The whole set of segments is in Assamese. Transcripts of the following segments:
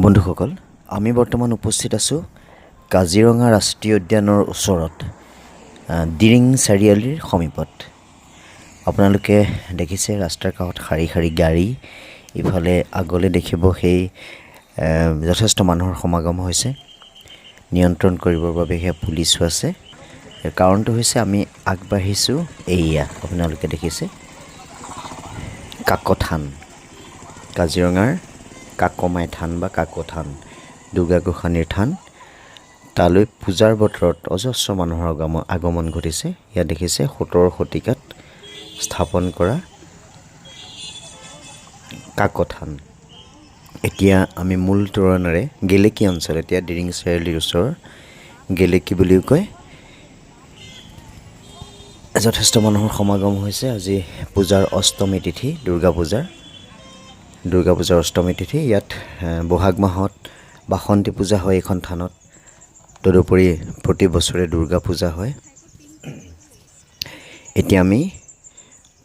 বন্ধুসকল, আমি বৰ্তমান উপস্থিত আছোঁ কাজিৰঙা ৰাষ্ট্ৰীয় উদ্যানৰ ওচৰত দিৰিং চাৰিআলিৰ সমীপত। আপোনালোকে দেখিছে ৰাস্তাৰ কাষত শাৰী শাৰী গাড়ী, ইফালে আগলৈ দেখিব সেই যথেষ্ট মানুহৰ সমাগম হৈছে। নিয়ন্ত্ৰণ কৰিবৰ বাবে সেয়া পুলিচো আছে। কাৰণটো হৈছে আমি আগবাঢ়িছোঁ, এয়া আপোনালোকে দেখিছে কাকথান, কাজিৰঙাৰ কাকমাই থান বা কাকথান, দুৰ্গা গোসাঁনীৰ থান। তালৈ পূজাৰ বতৰত অজস্ৰ মানুহৰ আগমন ঘটিছে। ইয়াত দেখিছে 17 শতিকাত স্থাপন কৰা কাকথান। এতিয়া আমি মূল তোৰণেৰে গেলেকী অঞ্চল, এতিয়া দিৰিং চাৰিআলিৰ ওচৰৰ গেলেকী বুলিও কয়, যথেষ্ট মানুহৰ সমাগম হৈছে। আজি পূজাৰ অষ্টমী তিথি, দুৰ্গা পূজাৰ অষ্টমী তিথি। ইয়াত বহাগ মাহত বাসন্তী পূজা হয় এইখন থানত। তদুপৰি প্ৰতি বছৰে দুৰ্গা পূজা হয়। এতিয়া আমি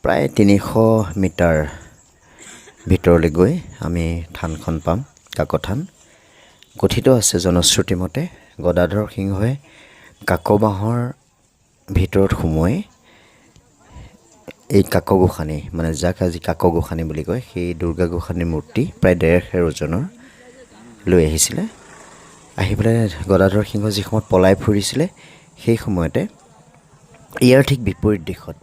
প্ৰায় 300 মিটাৰ ভিতৰলৈ গৈ আমি থানখন পাম, কাকথান। কথিত আছে জনশ্ৰুতি মতে গদাধৰ সিংহই কাকবাহৰ ভিতৰত সোমোৱাই এই কাক গোসাঁনী, মানে যাক আজি কাক গোসাঁনী বুলি কয়, সেই দুৰ্গা গোসাঁনীৰ মূৰ্তি প্ৰায় 1.5 ওজনৰ লৈ আহিছিলে। আহি পেলাই গদাধৰ সিংহ যি সময়ত পলাই ফুৰিছিলে, সেই সময়তে ইয়াৰ ঠিক বিপৰীত দিশত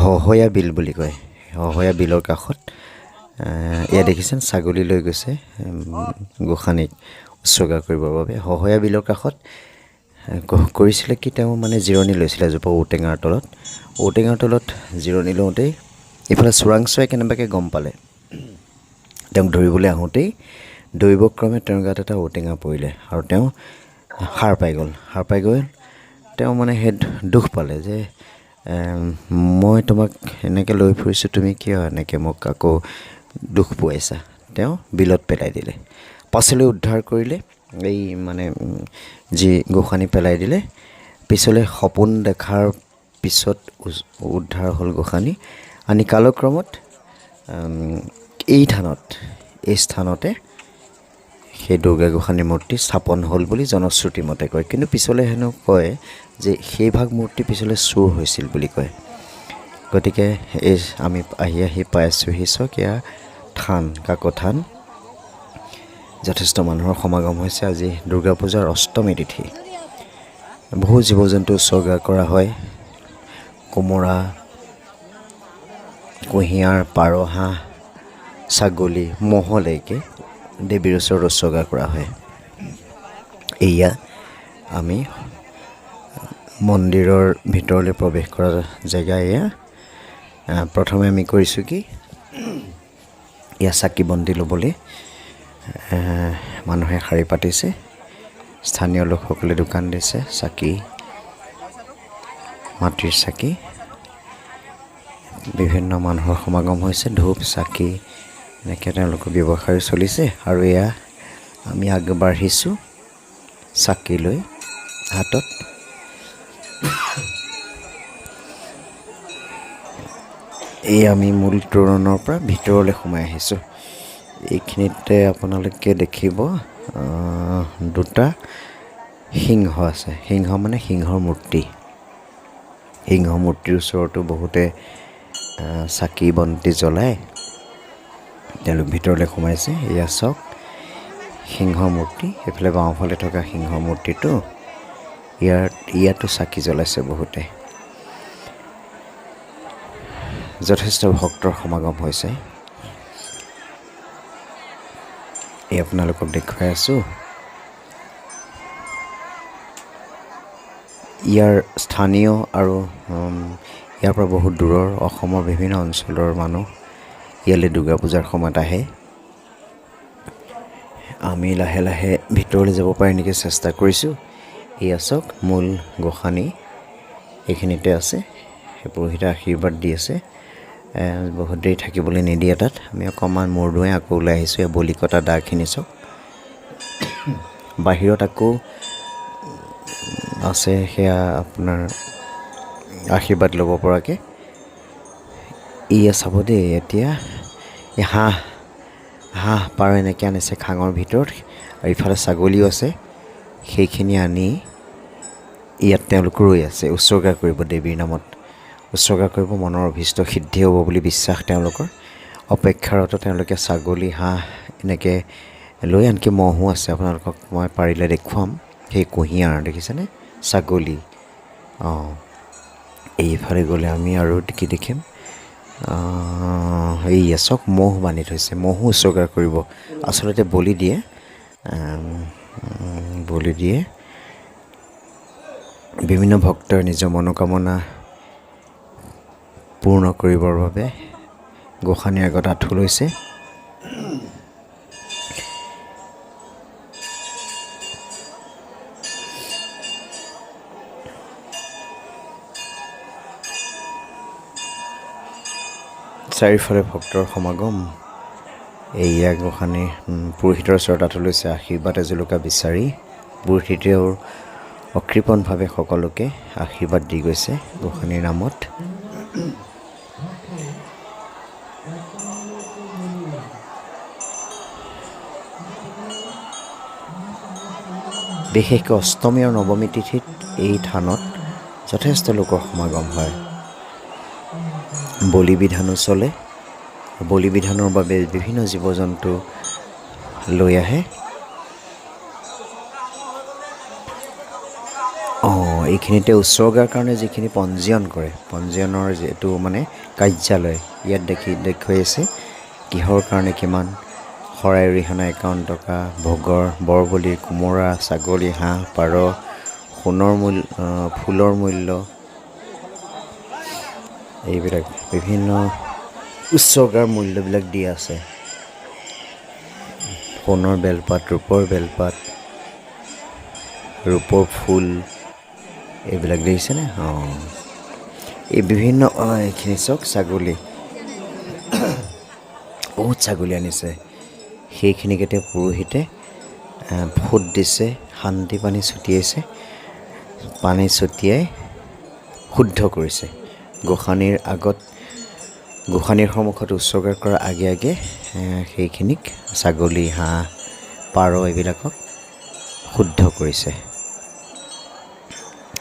হহয়া বিল বুলি কয়, হহয়া বিলৰ কাষত এয়া দেখিছেন ছাগলী লৈ গৈছে গোসাঁনীক উৎসৰ্গা কৰিবৰ বাবে। হহয়া বিলৰ কাষত কৰিছিলে কি, তেওঁ মানে জিৰণি লৈছিলে এজোপা ঔটেঙাৰ তলত জিৰণি লওঁতেই ইফালে চোৰাংচোৱাই কেনেবাকৈ গম পালে। তেওঁক ধৰিবলৈ আহোঁতেই দৈৱক্ৰমে তেওঁৰ গাত এটা ঔটেঙা পৰিলে আৰু তেওঁ সাৰ পাই গ'ল। তেওঁ মানে সেই দুখ পালে যে মই তোমাক এনেকৈ লৈ ফুৰিছোঁ, তুমি কিয় এনেকৈ মোক আকৌ দুখ পোৱাইছা। তেওঁ বিলত পেলাই দিলে। পাছলৈ উদ্ধাৰ কৰিলে, এই মানে যি গোসাঁনী পেলাই দিলে। পিছলৈ সপোন দেখাৰ পিছত উদ্ধাৰ হ'ল গোসাঁনী। আনি কালক্ৰমত এই স্থানতে সেই দুৰ্গা গোসাঁনীৰ মূৰ্তি স্থাপন হ'ল বুলি জনশ্ৰুতি মতে কয়। কিন্তু পিছলৈ হেনো কয় যে সেইভাগ মূৰ্তি পিছলৈ চুৰ হৈছিল বুলি কয়। গতিকে এই আমি আহি পাইছোঁহি চাওক, এয়া থান, কাকথান। যথেষ্ট মানুহৰ সমাগম হৈছে। আজি দুৰ্গা পূজাৰ অষ্টমী তিথি। বহু জীৱ জন্তু উৎসৰ্গা কৰা হয়। কোমোৰা, কুঁহিয়াৰ, পাৰ, হাঁহ, ছাগলী, ম'হলৈকে দেৱীৰ ওচৰত উৎসৰ্গা কৰা হয়। এয়া আমি মন্দিৰৰ ভিতৰলৈ প্ৰৱেশ কৰা জেগা। এয়া প্ৰথমে আমি কৰিছোঁ কি, এয়া চাকি বন্তি ল'বলৈ মানুহে শাৰী পাতিছে। স্থানীয় লোকসকলে দোকান দিছে, চাকি, মাটিৰ চাকি। বিভিন্ন মানুহৰ সমাগম হৈছে, ধূপ চাকি এনেকৈ তেওঁলোকৰ ব্যৱসায় চলিছে। আৰু এয়া আমি আগবাঢ়িছোঁ চাকি লৈ হাতত। এই আমি মূল তোৰণৰ পৰা ভিতৰলৈ সোমাই আহিছোঁ। এইখিনিতে আপোনালোকে দেখিব দুটা সিংহ আছে। সিংহ মানে সিংহৰ মূৰ্তি। সিংহ মূৰ্তিৰ ওচৰতো বহুতে চাকি বন্তি জ্বলায়। তেওঁলোক ভিতৰলৈ সোমাইছে। এয়া চাওক সিংহ মূৰ্তি। এইফালে বাওঁফালে থকা সিংহ মূৰ্তিটো, ইয়াতো চাকি জ্বলাইছে বহুতে। যথেষ্ট ভক্তৰ সমাগম হৈছে। এই আপোনালোকক দেখুৱাই আছোঁ। ইয়াৰ স্থানীয় আৰু ইয়াৰ পৰা বহুত দূৰৰ অসমৰ বিভিন্ন অঞ্চলৰ মানুহ ইয়ালৈ দুৰ্গা পূজাৰ সময়ত আহে। আমি লাহে লাহে ভিতৰলৈ যাব পাৰি নেকি চেষ্টা কৰিছোঁ। এয়া চাওক মূল গোসাঁনী এইখিনিতে আছে। সেই পুৰোহিতে আশীৰ্বাদ দি আছে। বহুত দেৰি থাকিবলৈ নিদিয়ে তাত। আমি অকণমান মূৰ ধুৱাই আকৌ ওলাই আহিছোঁ। এই বলি কটা দাগখিনি চাওক। বাহিৰত আকৌ আছে সেয়া আপোনাৰ আশীৰ্বাদ ল'ব পৰাকৈ। এয়া চাব দেই, এতিয়া এই হাঁহ হাঁহ পাৰ এনেকৈ আনিছে খাঙৰ ভিতৰত, আৰু ইফালে ছাগলীও আছে। সেইখিনি আনি ইয়াত তেওঁলোক ৰৈ আছে, উৎসৰ্গা কৰিব দেৱীৰ নামত, উৎসৰ্গা কৰিব। মনৰ অভীষ্ট সিদ্ধি হ'ব বুলি বিশ্বাস তেওঁলোকৰ। অপেক্ষাৰত তেওঁলোকে ছাগলী হাঁহ এনেকৈ লৈ, আনকি ম'হো আছে, আপোনালোকক মই পাৰিলে দেখুৱাম। সেই কুঁহিয়াৰ দেখিছেনে, ছাগলী। এইফালে গ'লে আমি আৰু কি দেখিম, এইয়া চাওক ম'হ বান্ধি থৈছে, ম'হো উৎসৰ্গা কৰিব, আচলতে বলি দিয়ে, বলি দিয়ে। বিভিন্ন ভক্তই নিজৰ মনোকামনা পূৰ্ণ কৰিবৰ বাবে গোসাঁনীৰ আগত আঁঠু লৈছে। চাৰিওফালে ভক্তৰ সমাগম। এইয়া গোসাঁনী পুৰোহিতৰ ওচৰত আঁঠু লৈছে, আশীৰ্বাদ এজোলোকা বিচাৰি। পুৰোহিতেও অকৃপণভাৱে সকলোকে আশীৰ্বাদ দি গৈছে গোসাঁনীৰ নামত। বিশেষকৈ অষ্টমী আৰু নৱমী তিথিত এই থানত যথেষ্ট লোকৰ সমাগম হয়। বলি বিধানো চলে। বলি বিধানৰ বাবে বিভিন্ন জীৱ জন্তু লৈ আহে। এইখিনিতে উৎসৰ্গাৰ কাৰণে যিখিনি পঞ্জীয়ন কৰে, পঞ্জীয়নৰ যিটো মানে কাৰ্যালয়, ইয়াত দেখুৱাই আছে কিহৰ কাৰণে কিমান। শৰাই অৰিহণা 51 টকা, ভোগৰ বৰবলিৰ কোমোৰা, ছাগলী, হাঁহ, পাৰ, সোণৰ মূল্য, ফুলৰ মূল্য, এইবিলাক বিভিন্ন উৎসৰ্গাৰ মূল্যবিলাক দিয়া আছে। সোণৰ বেলপাত, ৰূপৰ বেলপাত, ৰূপৰ ফুল, এইবিলাক দেখিছেনে? এই বিভিন্ন এইখিনি চাওক, ছাগলী, বহুত ছাগলী আনিছে। সেইখিনিকে পুৰোহিতে ফুট দিছে, শান্তি পানী ছটিয়াইছে, পানী ছটিয়াই শুদ্ধ কৰিছে। গোসাঁনীৰ আগত, গোসাঁনীৰ সন্মুখত উৎসৰ্গা কৰাৰ আগে আগে সেইখিনিক ছাগলী, হাঁহ, পাৰ এইবিলাকক শুদ্ধ কৰিছে,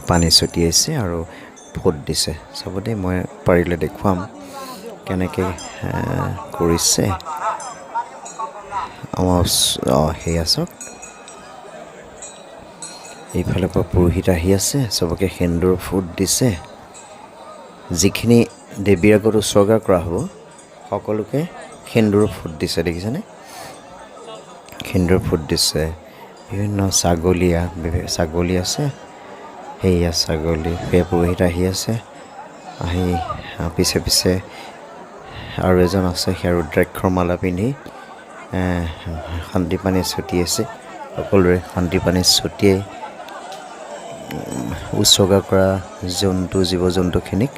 পানী ছটিয়াইছে আৰু ফুট দিছে। চাব দেই, মই পাৰিলে দেখুৱাম কেনেকৈ কৰিছে। আমাৰ সেয়া চাওক, এইফালৰ পৰা পুৰোহিত আহি আছে, চবকে সেন্দুৰ ফুট দিছে। যিখিনি দেৱীৰ আগত উৎসৰ্গা কৰা হ'ব সকলোকে সেন্দুৰ ফুট দিছে, দেখিছেনে? সেন্দুৰ ফুট দিছে। বিভিন্ন ছাগলী আছে, সেয়া ছাগলী। সেয়া পুৰোহিত আহি আছে, আহি পিছে পিছে আৰু এজন আছে, সেয়া ৰুদ্ৰাক্ষৰ মালা পিন্ধি শান্তি পানী ছটিয়াইছে। সকলোৰে শান্তি পানী ছটিয়াই উৎসৰ্গা কৰা জীৱ জন্তুখিনিক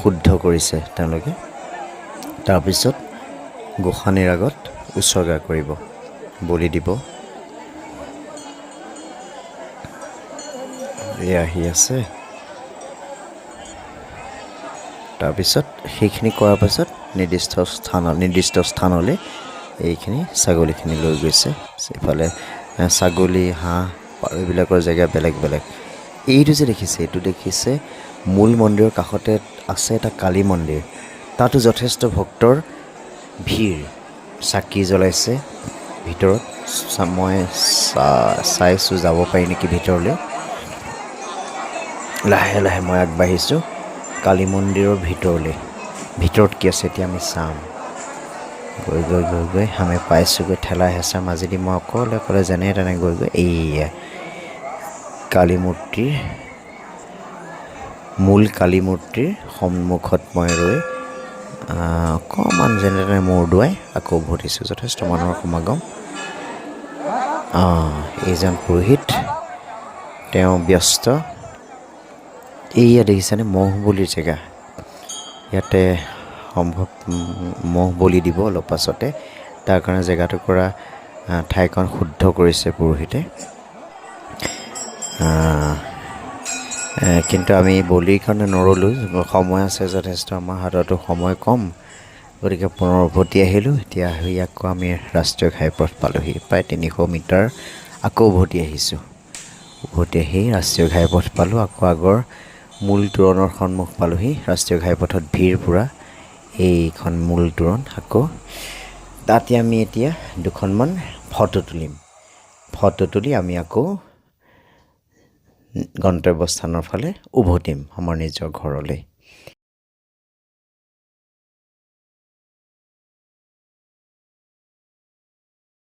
শুদ্ধ কৰিছে তেওঁলোকে। তাৰপিছত গোসাঁনীৰ আগত উৎসৰ্গা কৰিব, বলি দিব। এই আহি আছে। তাৰপিছত সেইখিনি কৰাৰ পাছত নিৰ্দিষ্ট স্থানলৈ এইখিনি ছাগলীখিনি লৈ গৈছে। ইফালে ছাগলী, হাঁহ, এইবিলাকৰ জেগা বেলেগ বেলেগ। এইটো যে দেখিছে, এইটো দেখিছে মূল মন্দিৰৰ কাষতে আছে এটা কালী মন্দিৰ। তাতো যথেষ্ট ভক্তৰ ভিৰ, চাকি জ্বলাইছে ভিতৰত। মই চাইছোঁ, যাব পাৰি নেকি ভিতৰলৈ। লাহে লাহে মই আগবাঢ়িছোঁ কালী মন্দিৰৰ ভিতৰলৈ। ভিতৰত কি আছে এতিয়া আমি চাম। গৈ গৈ গৈ গৈ আমি পাইছোঁগৈ। ঠেলা হেঁচাৰ মাজেদি মই অকলে যেনে তেনে গৈ এইয়া কালী মূৰ্তিৰ, মূল কালী মূৰ্তিৰ সন্মুখত মই ৰৈ অকণমান যেনে তেনে মূৰ দোৱাই আকৌ উভতিছোঁ। যথেষ্ট মানুহৰ সমাগম। এইজন পুৰোহিত, তেওঁ ব্যস্ত। এইয়া দেখিছেনে, ম'হ বলিৰ জেগা। ইয়াতে সম্ভৱ ম'হ বলি দিব অলপ পাছতে। তাৰ কাৰণে জেগাটুকুৰা, ঠাইখন শুদ্ধ কৰিছে পুৰোহিতে। কিন্তু আমি বলিৰ কাৰণে নৰলোঁ, সময় আছে যথেষ্ট, আমাৰ হাততো সময় কম। গতিকে পুনৰ উভতি আহিলোঁ। এতিয়া আহি আকৌ আমি ৰাষ্ট্ৰীয় ঘাইপথ পালোঁহি। প্ৰায় 300 মিটাৰ আকৌ উভতি আহিছোঁ। উভতি আহি ৰাষ্ট্ৰীয় ঘাইপথ পালোঁ। আকৌ আগৰ মূল তোৰণৰ সন্মুখ পালোঁহি। ৰাষ্ট্ৰীয় ঘাইপথত ভিৰ পুৰা। এইখন মূল তোৰণ। আকৌ তাতে আমি এতিয়া দুখনমান ফটো তুলিম। ফটো তুলি আমি আকৌ গন্তব্যস্থানৰ ফালে উভতিম আমাৰ নিজৰ ঘৰলৈ।